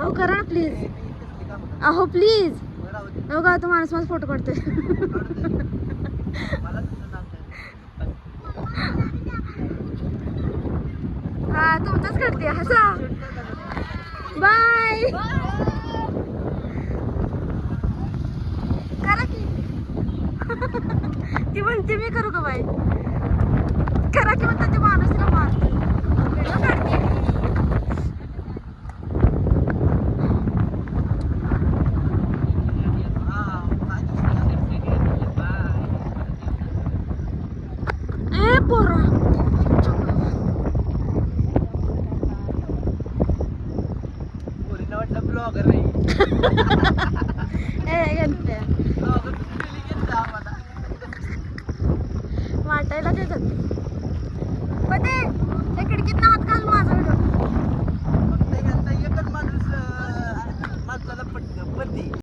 अहो करा ना प्लीज, अहो प्लीज. बघा तो माणूस माझा फोटो काढतोय. हा तुमचाच काढते हसा. बाय. करा की. ती म्हणते मी करू का बाई. करा की म्हणतात ते माणूस तिला मारते. व्हिडिओ काढते. ए पोरा ब्लॉगर नाही. ए गणप्या वाटायला देतात पण ते त्या खिडकीत हात